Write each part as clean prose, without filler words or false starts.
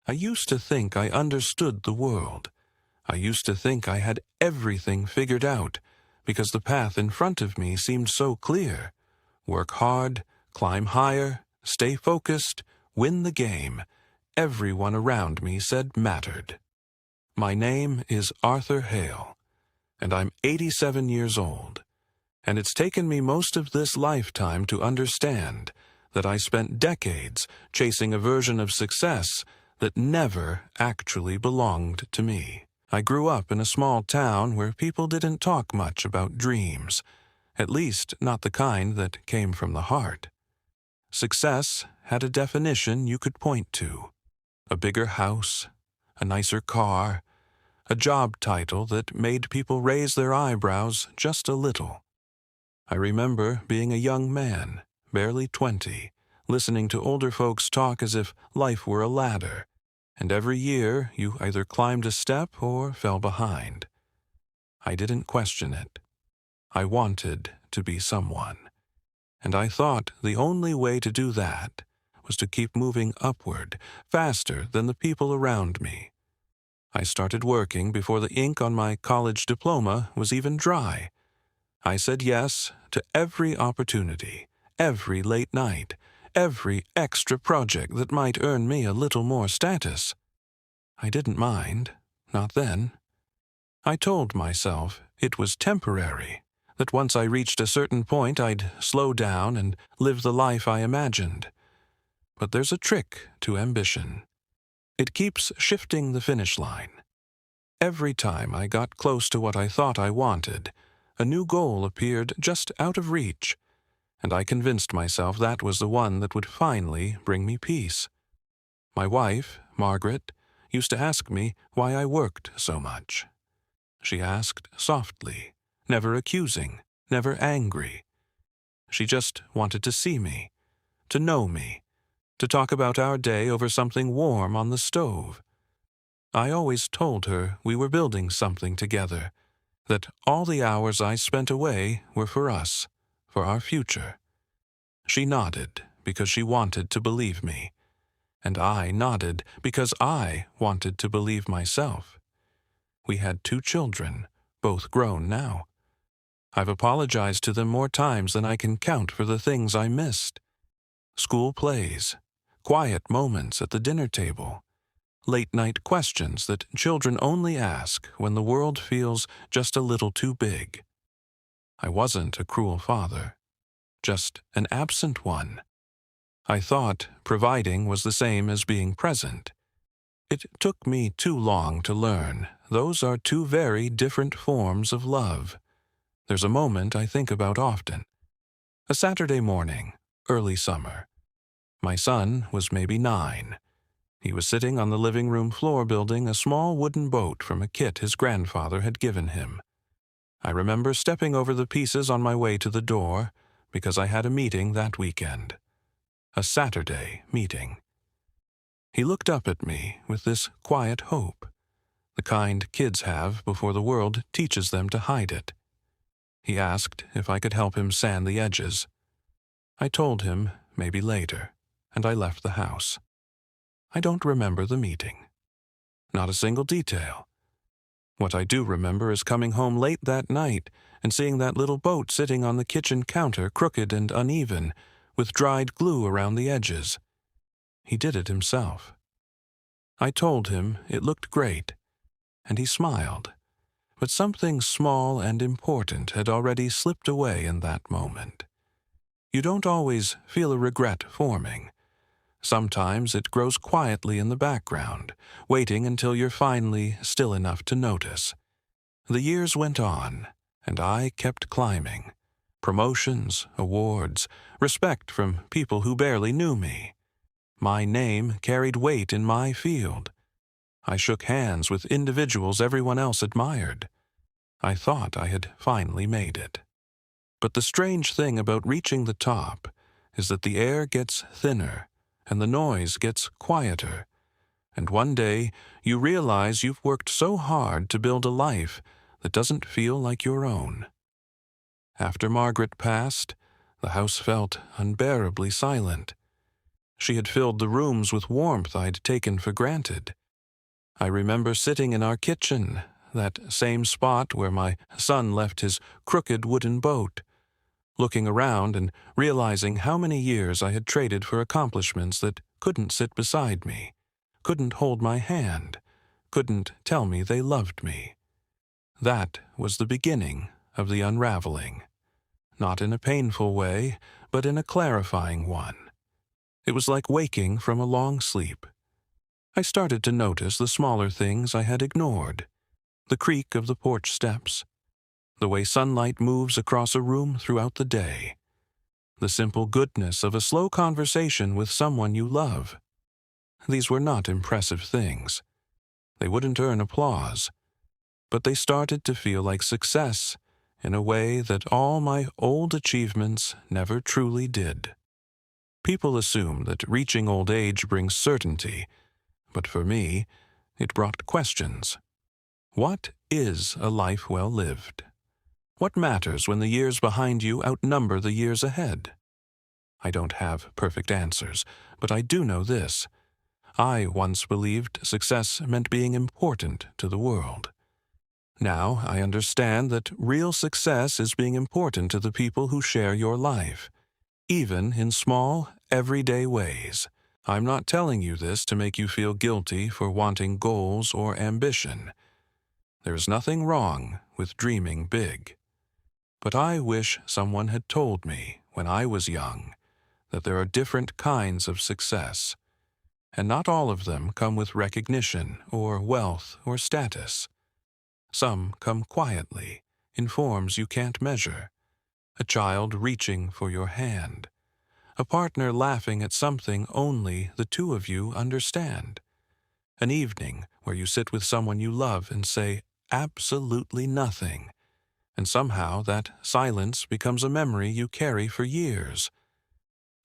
I used to think I understood the world. I used to think I had everything figured out, because the path in front of me seemed so clear. Work hard, climb higher, stay focused, win the game. Everyone around me said mattered. My name is Arthur Hale, and I'm 87 years old. And it's taken me most of this lifetime to understand that I spent decades chasing a version of success that never actually belonged to me. I grew up in a small town where people didn't talk much about dreams, at least not the kind that came from the heart. Success had a definition you could point to: a bigger house, a nicer car, a job title that made people raise their eyebrows just a little. I remember being a young man, barely 20, listening to older folks talk as if life were a ladder, and every year you either climbed a step or fell behind. I didn't question it. I wanted to be someone, and I thought the only way to do that was to keep moving upward, faster than the people around me. I started working before the ink on my college diploma was even dry. I said yes to every opportunity, every late night, every extra project that might earn me a little more status. I didn't mind, not then. I told myself it was temporary, that once I reached a certain point I'd slow down and live the life I imagined. But there's a trick to ambition. It keeps shifting the finish line. Every time I got close to what I thought I wanted, a new goal appeared just out of reach, and I convinced myself that was the one that would finally bring me peace. My wife, Margaret, used to ask me why I worked so much. She asked softly, never accusing, never angry. She just wanted to see me, to know me, to talk about our day over something warm on the stove. I always told her we were building something together, that all the hours I spent away were for us, for our future. She nodded because she wanted to believe me, and I nodded because I wanted to believe myself. We had 2 children, both grown now. I've apologized to them more times than I can count for the things I missed. School plays, quiet moments at the dinner table, late-night questions that children only ask when the world feels just a little too big. I wasn't a cruel father, just an absent one. I thought providing was the same as being present. It took me too long to learn those are 2 very different forms of love. There's a moment I think about often. A Saturday morning, early summer. My son was maybe 9. He was sitting on the living room floor building a small wooden boat from a kit his grandfather had given him. I remember stepping over the pieces on my way to the door because I had a meeting that weekend. A Saturday meeting. He looked up at me with this quiet hope, the kind kids have before the world teaches them to hide it. He asked if I could help him sand the edges. I told him maybe later, and I left the house. I don't remember the meeting. Not a single detail. What I do remember is coming home late that night and seeing that little boat sitting on the kitchen counter, crooked and uneven, with dried glue around the edges. He did it himself. I told him it looked great, and he smiled. But something small and important had already slipped away in that moment. You don't always feel a regret forming. Sometimes it grows quietly in the background, waiting until you're finally still enough to notice. The years went on, and I kept climbing. Promotions, awards, respect from people who barely knew me. My name carried weight in my field. I shook hands with individuals everyone else admired. I thought I had finally made it. But the strange thing about reaching the top is that the air gets thinner, and the noise gets quieter, and one day you realize you've worked so hard to build a life that doesn't feel like your own. After Margaret passed, the house felt unbearably silent. She had filled the rooms with warmth I'd taken for granted. I remember sitting in our kitchen, that same spot where my son left his crooked wooden boat, looking around and realizing how many years I had traded for accomplishments that couldn't sit beside me, couldn't hold my hand, couldn't tell me they loved me. That was the beginning of the unraveling. Not in a painful way, but in a clarifying one. It was like waking from a long sleep. I started to notice the smaller things I had ignored. The creak of the porch steps, the way sunlight moves across a room throughout the day, the simple goodness of a slow conversation with someone you love. These were not impressive things. They wouldn't earn applause, but they started to feel like success in a way that all my old achievements never truly did. People assume that reaching old age brings certainty, but for me, it brought questions. What is a life well lived? What matters when the years behind you outnumber the years ahead? I don't have perfect answers, but I do know this. I once believed success meant being important to the world. Now I understand that real success is being important to the people who share your life, even in small, everyday ways. I'm not telling you this to make you feel guilty for wanting goals or ambition. There is nothing wrong with dreaming big. But I wish someone had told me when I was young that there are different kinds of success, and not all of them come with recognition or wealth or status. Some come quietly, in forms you can't measure. A child reaching for your hand. A partner laughing at something only the two of you understand. An evening where you sit with someone you love and say absolutely nothing, and somehow that silence becomes a memory you carry for years.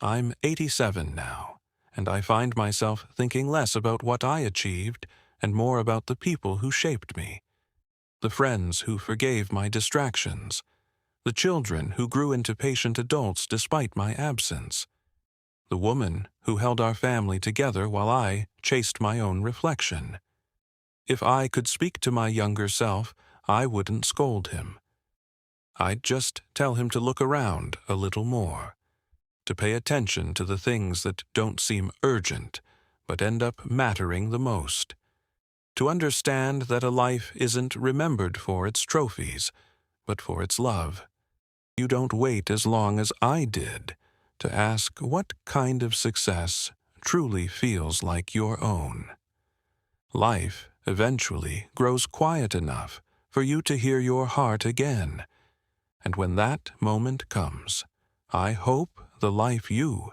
I'm 87 now, and I find myself thinking less about what I achieved and more about the people who shaped me. The friends who forgave my distractions. The children who grew into patient adults despite my absence. The woman who held our family together while I chased my own reflection. If I could speak to my younger self, I wouldn't scold him. I'd just tell him to look around a little more, to pay attention to the things that don't seem urgent, but end up mattering the most. To understand that a life isn't remembered for its trophies, but for its love. You don't wait as long as I did to ask what kind of success truly feels like your own. Life eventually grows quiet enough for you to hear your heart again, and when that moment comes, I hope the life you